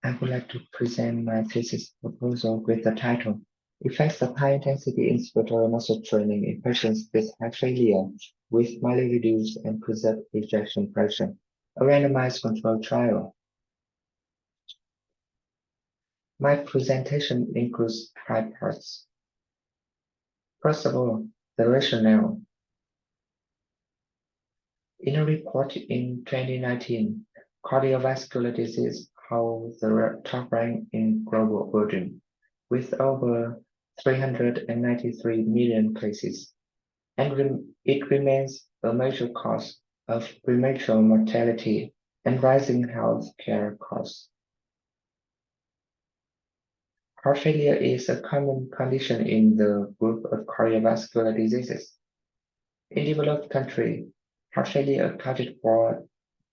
I would like to present my thesis proposal with the title, Effects of High-Intensity Inspiratory Muscle Training in Patients with Heart Failure with Mildly Reduced and Preserved Ejection Fraction, a randomized controlled trial. My presentation includes 5 parts. First of all, the rationale. In a report in 2019, Cardiovascular Disease holds the top rank in global burden, with over 393 million cases, and it remains a major cause of premature mortality and rising health care costs. Heart failure is a common condition in the group of cardiovascular diseases. In developed countries, heart failure accounted for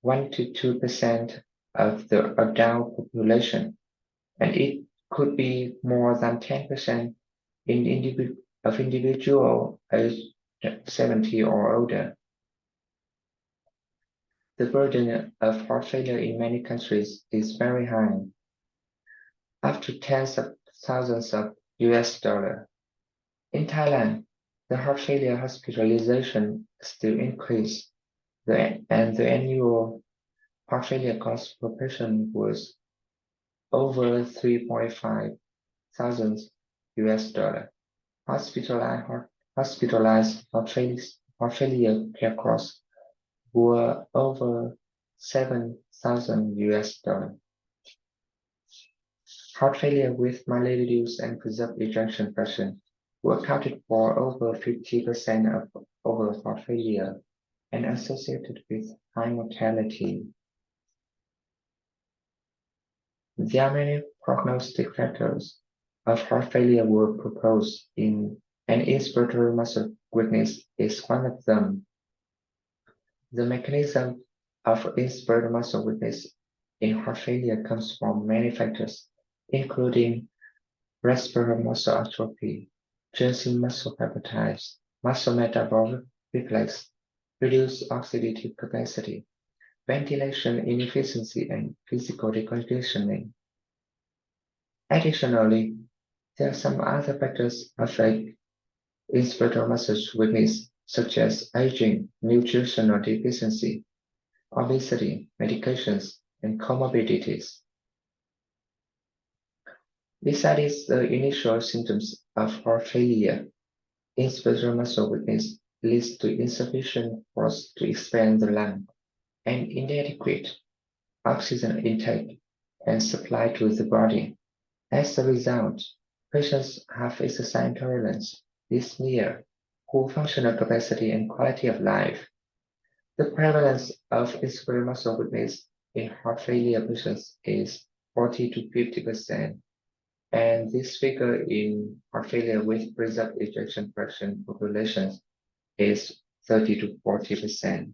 1 to 2% of the adult population, and it could be more than 10% of individuals aged 70 or older. The burden of heart failure in many countries is very high, up to tens of thousands of US dollars. In Thailand, the heart failure hospitalization still increased, and the annual heart failure cost per patient was over 3.5 thousand US dollars. Hospitalized heart failure care costs were over 7,000 US dollars. Heart failure with mildly reduced and preserved ejection fraction were accounted for over 50% of overall heart failure and associated with high mortality. There are many prognostic factors of heart failure were proposed and inspiratory muscle weakness is one of them. The mechanism of inspiratory muscle weakness in heart failure comes from many factors, including respiratory muscle atrophy, changing muscle peptides, muscle metabolic reflex, reduced oxidative capacity, ventilation inefficiency, and physical reconditioning. Additionally, there are some other factors affect inspiratory muscle weakness, such as aging, nutritional deficiency, obesity, medications, and comorbidities. Besides the initial symptoms of heart failure, inspiratory muscle weakness leads to insufficient force to expand the lung and inadequate oxygen intake and supply to the body. As a result, patients have exercise intolerance, dyspnea, poor functional capacity and quality of life. The prevalence of inspiratory muscle weakness in heart failure patients is 40 to 50%, and this figure in heart failure with preserved ejection fraction populations is 30 to 40%.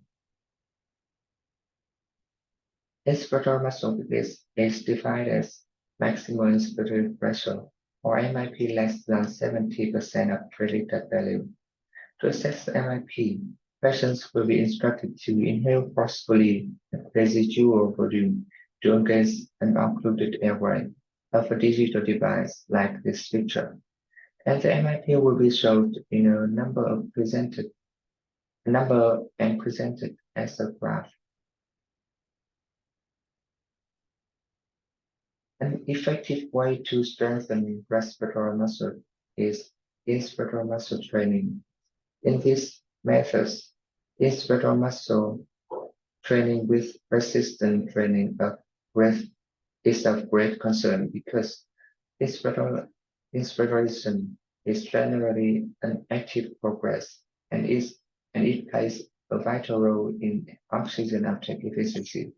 Inspiratory muscle weakness is defined as maximum inspiratory pressure, or MIP less than 70% of predicted value. To assess MIP, patients will be instructed to inhale forcefully at residual volume to engage an occluded airway of a digital device like this picture, and the MIP will be shown in a number and presented as a graph. An effective way to strengthen respiratory muscle is inspiratory muscle training. In these methods, inspiratory muscle training with resistant training is of great concern because inspiration is generally an active progress and it plays a vital role in oxygen uptake efficiency.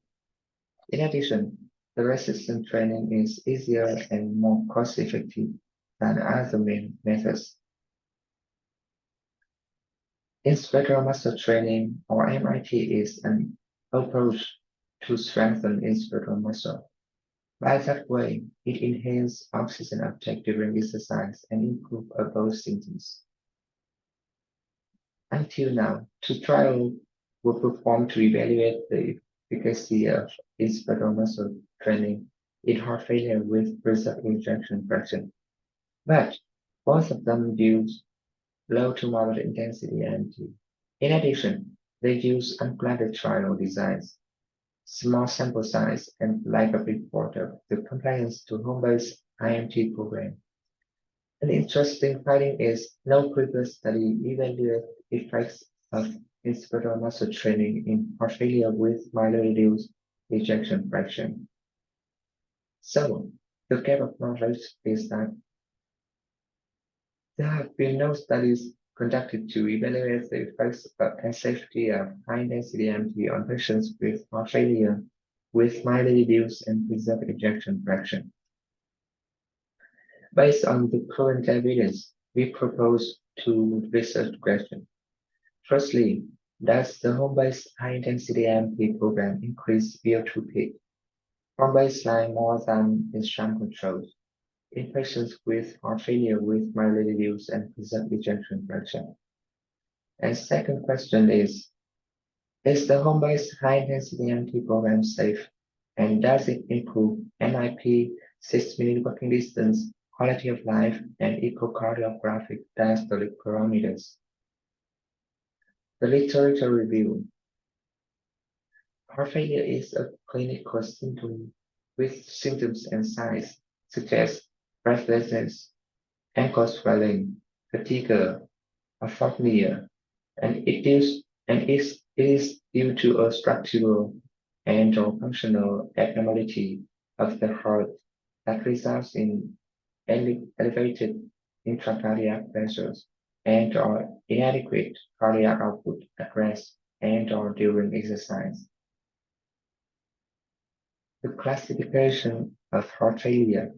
In addition, the resistant training is easier and more cost-effective than other methods. Inspiratory muscle training, or MIT, is an approach to strengthen inspiratory muscle. By that way, it enhances oxygen uptake during exercise and improves both symptoms. Until now, 2 trials were performed to evaluate the efficacy of inspiratory muscle training in heart failure with preserved ejection fraction, but both of them use low to moderate intensity AMT. In addition, they use unblinded trial designs, small sample size, and lack of report of the compliance to home-based IMT program. An interesting finding is no previous study evaluated effects of inspirator muscle training in heart failure with mildly reduced ejection fraction. So, the gap of knowledge is that there have been no studies conducted to evaluate the effects and safety of high-intensity MT on patients with heart failure with mildly reduced and preserved ejection fraction. Based on the current evidence, we propose two research questions. Firstly, does the home-based high-intensity MT program increase VO2 peak from baseline more than in sham controls in patients with heart failure with mildly reduced and preserved ejection fraction? And second question is the home-based high-intensity MT program safe? And does it improve NIP, 6-minute walking distance, quality of life, and echocardiographic diastolic parameters? The literature review. Heart failure is a clinical symptom with symptoms and signs such as breathlessness, ankle swelling, fatigue, apnea, and it is due to a structural and/or functional abnormality of the heart that results in elevated intracardiac pressures and/or inadequate cardiac output at rest and/or during exercise. The classification of heart failure.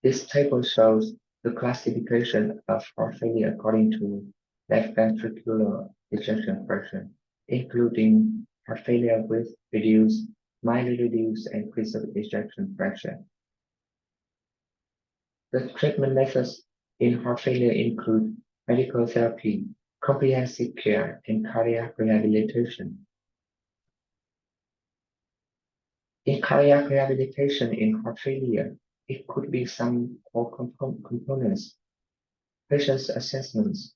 This table shows the classification of heart failure according to left ventricular ejection fraction, including heart failure with reduced, mildly reduced, and preserved ejection fraction. The treatment methods in heart failure include medical therapy, comprehensive care, and cardiac rehabilitation. In cardiac rehabilitation in heart failure, it could be some core components, patient's assessments,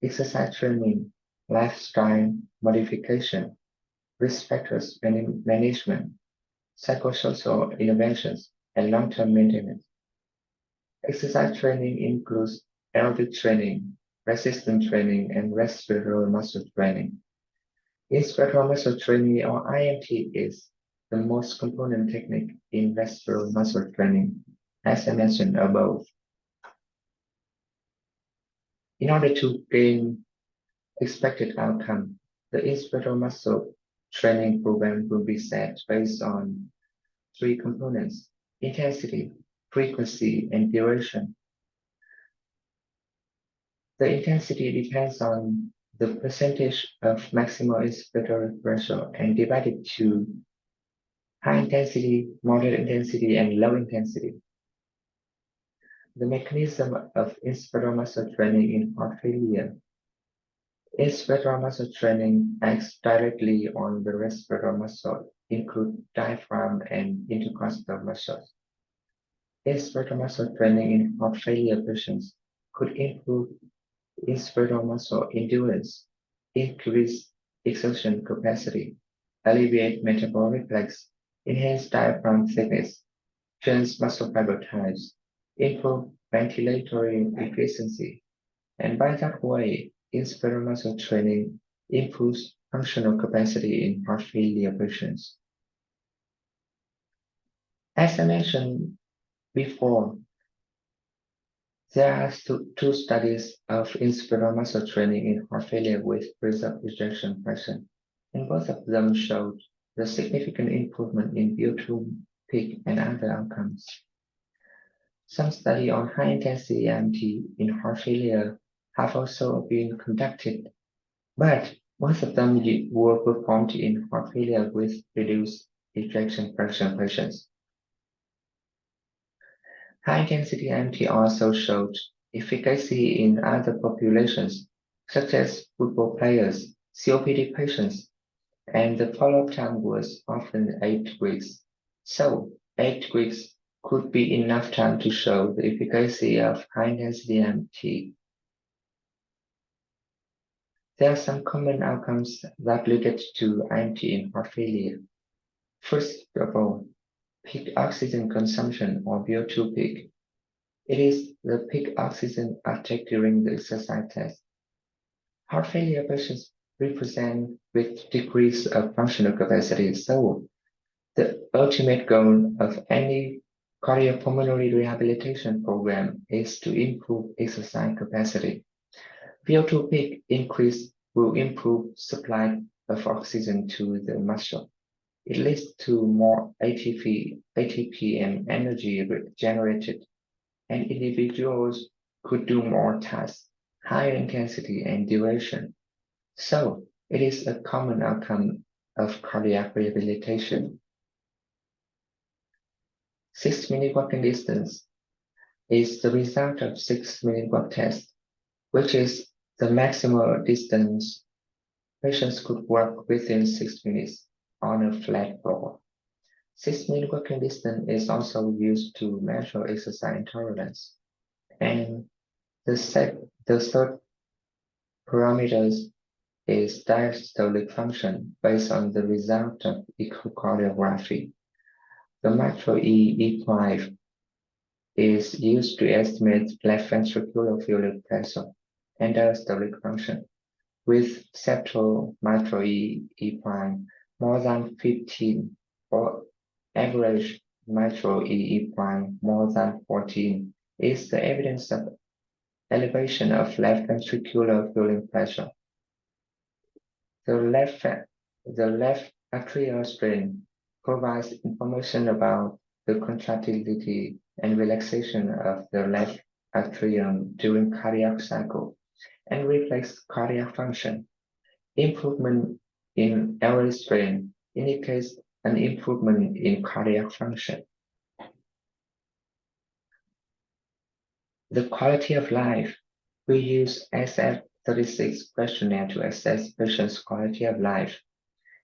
exercise training, lifestyle modification, risk factors management, psychosocial interventions, and long-term maintenance. Exercise training includes aerobic training, resistance training, and respiratory muscle training. Respiratory muscle training, or IMT, is the most component technique in respiratory muscle training, as I mentioned above. In order to gain expected outcome, the respiratory muscle training program will be set based on three components: intensity, frequency, and duration. The intensity depends on the percentage of maximal inspiratory pressure and divided to high intensity, moderate intensity, and low intensity. The mechanism of inspiratory muscle training in heart failure. Inspiratory muscle training acts directly on the respiratory muscle, include diaphragm and intercostal muscles. Inspiratory muscle training in heart failure patients could improve inspiratory muscle endurance, increase exertion capacity, alleviate metabolic reflex, enhance diaphragm thickness, change muscle fiber types, improve ventilatory efficiency, and by that way, inspiratory muscle training improves functional capacity in heart failure patients. As I mentioned before, there are two studies of inspiratory muscle training in heart failure with preserved ejection fraction, and both of them showed the significant improvement in VO2 peak and other outcomes. Some study on high-intensity AMT in heart failure have also been conducted, but most of them were performed in heart failure with reduced ejection fraction patients. High-intensity AMT also showed efficacy in other populations, such as football players, COPD patients, and the follow-up time was often 8 weeks. So 8 weeks could be enough time to show the efficacy of high-intensity MT. There are some common outcomes that relate to IMT in heart failure. First of all, peak oxygen consumption or VO2 peak. It is the peak oxygen uptake during the exercise test. Heart failure patients represent with decrease of functional capacity, so the ultimate goal of any cardiopulmonary rehabilitation program is to improve exercise capacity. VO2 peak increase will improve supply of oxygen to the muscle. It leads to more ATP and energy generated, and individuals could do more tasks, higher intensity and duration. So it is a common outcome of cardiac rehabilitation. 6-minute walking distance is the result of 6-minute walk test, which is the maximum distance patients could walk within 6 minutes on a flat floor. 6-minute walking distance is also used to measure exercise intolerance. And the third parameter is diastolic function based on the result of echocardiography. The mitral E5 is used to estimate left ventricular fluid pressure and diastolic function, with septal mitral E prime more than 15 or average mitral E prime more than 14 is the evidence of elevation of left ventricular fluid pressure. The left atrial strain provides information about the contractility and relaxation of the left atrium during cardiac cycle and reflects cardiac function. Improvement in airway strain indicates an improvement in cardiac function. The quality of life. We use SF-36 questionnaire to assess patients' quality of life.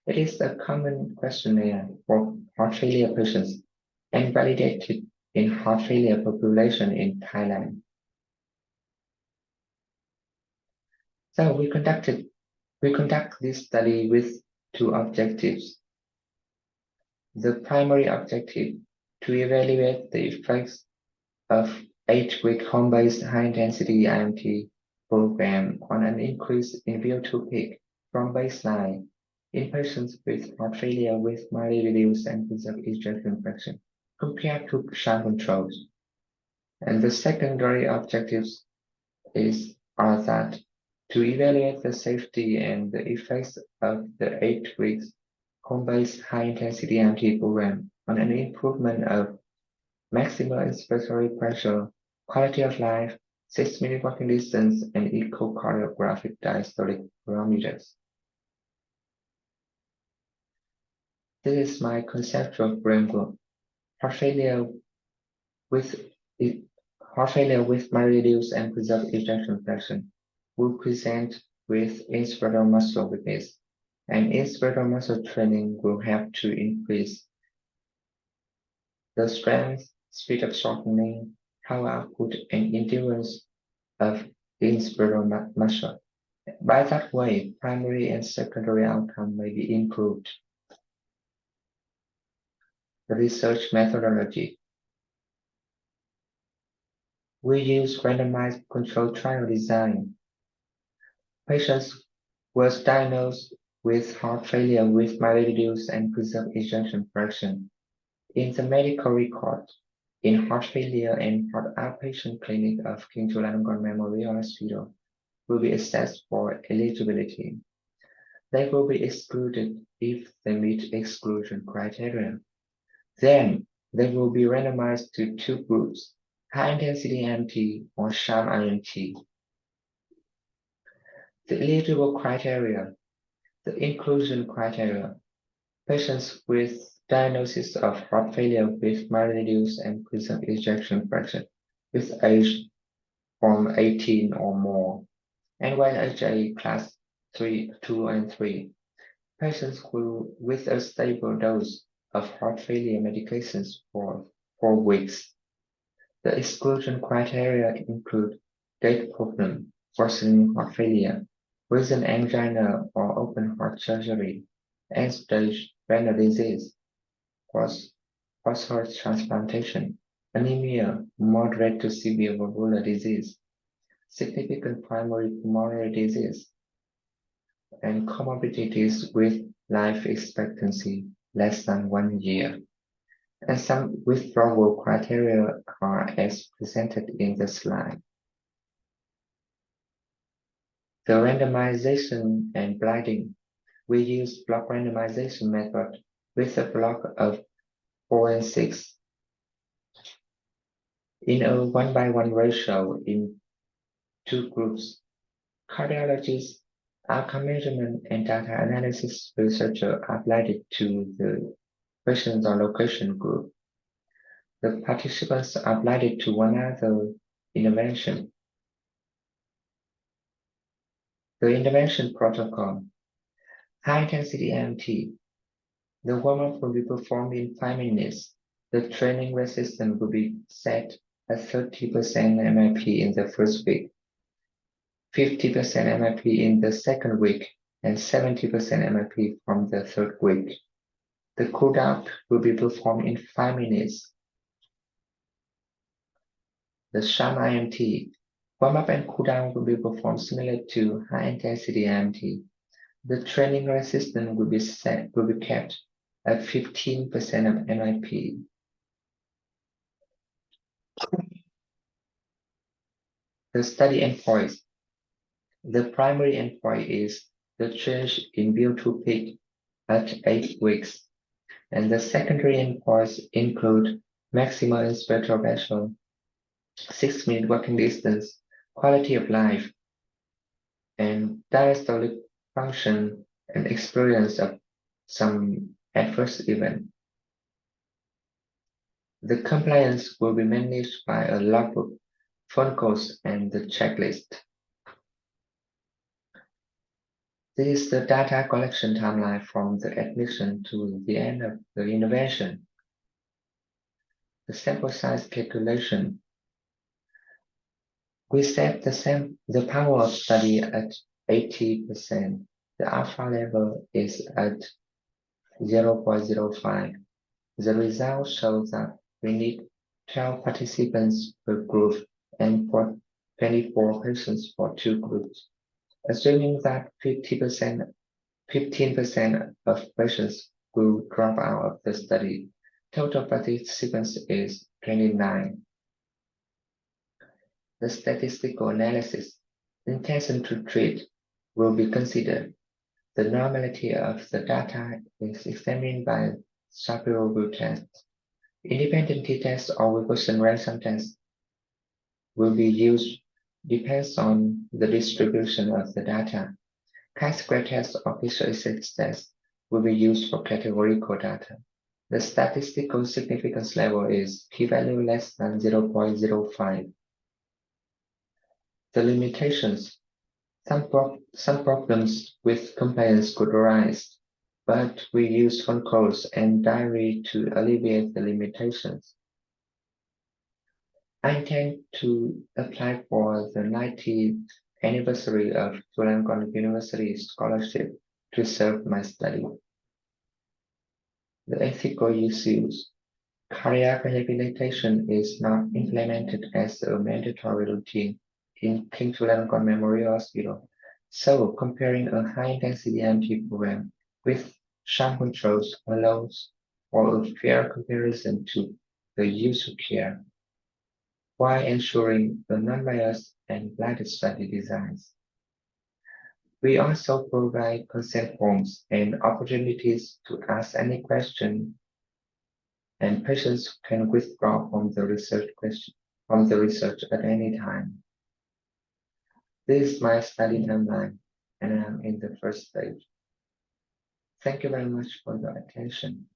It is a common questionnaire for heart failure patients and validated in heart failure population in Thailand. So we conduct this study with two objectives. The primary objective to evaluate the effects of 8-week home-based high-intensity IMT program on an increase in VO2 peak from baseline in patients with heart failure with mildly reduced and preserved ejection fraction compared to sham controls. And the secondary objectives are that to evaluate the safety and the effects of the 8 weeks home-based high-intensity IMT program on an improvement of maximal inspiratory pressure, quality of life, 6-minute walking distance, and echocardiographic diastolic parameters. This is my conceptual framework. Heart failure with mildly reduced and preserved ejection fraction will present with inspirator muscle weakness, and inspirator muscle training will have to increase the strength, speed of shortening, power output, and endurance of the inspirator muscle. By that way, primary and secondary outcome may be improved. The research methodology. We use randomized controlled trial design. Patients was diagnosed with heart failure with mildly reduced and preserved ejection fraction. In the medical record, in heart failure and heart outpatient clinic of King Chulalongkorn Memorial Hospital will be assessed for eligibility. They will be excluded if they meet exclusion criteria. Then they will be randomized to 2 groups, high-intensity IMT or sham IMT. The eligible criteria, the inclusion criteria, patients with diagnosis of heart failure with mildly reduced and preserved ejection fraction with age from 18 or more, NYHA class 3, 2, and 3. Patients with a stable dose of heart failure medications for 4 weeks. The exclusion criteria include gait problem, worsening heart failure, recent angina or open heart surgery, end-stage renal disease, post-heart transplantation, anemia, moderate to severe valvular disease, significant primary pulmonary disease, and comorbidities with life expectancy less than 1 year. And some withdrawal criteria are as presented in the slide. The randomization and blinding. We use block randomization method with a block of 4 and 6 in a 1:1 ratio in 2 groups. Cardiologists, outcome measurement, and data analysis researchers are blinded to the patient or location group. The participants are blinded to one other intervention. The intervention protocol. High-intensity EMT. The warm-up will be performed in 5 minutes. The training resistance will be set at 30% MIP in the first week, 50% MIP in the second week, and 70% MIP from the third week. The cooldown will be performed in 5 minutes. The sham IMT. Warm-up and cooldown will be performed similar to high-intensity IMT. The training resistance will be kept at 15% of MIP. The study endpoints. The primary endpoint is the change in VO2 peak at 8 weeks, and the secondary endpoints include maximal inspiratory pressure, 6-minute walking distance, quality of life, and diastolic function and experience of some adverse event. The compliance will be managed by a logbook, phone calls, and the checklist. This is the data collection timeline from the admission to the end of the intervention. The sample size calculation. We set the power of study at 80%. The alpha level is at 0.05. The result shows that we need 12 participants per group and 24 patients for 2 groups. Assuming that 15% of patients will drop out of the study, total participants is 29. The statistical analysis, intention to treat, will be considered. The normality of the data is examined by Shapiro test. Independent t-test or regression ransom test will be used depends on the distribution of the data. Chi-square test or visual effects test will be used for categorical data. The statistical significance level is p-value less than 0.05. The limitations. Some problems with compliance could arise, but we use phone calls and diary to alleviate the limitations. I intend to apply for the 90th anniversary of Chulalongkorn University scholarship to serve my study. The ethical issues. Cardiac rehabilitation is not implemented as a mandatory routine in King Chulalongkorn Memorial Hospital. So comparing a high-intensity EMT program with sham controls allows for a fair comparison to the usual care, while ensuring the non-biased and blinded study designs. We also provide consent forms and opportunities to ask any question, and patients can withdraw from the research at any time. This is my study timeline, and I'm in the first stage. Thank you very much for your attention.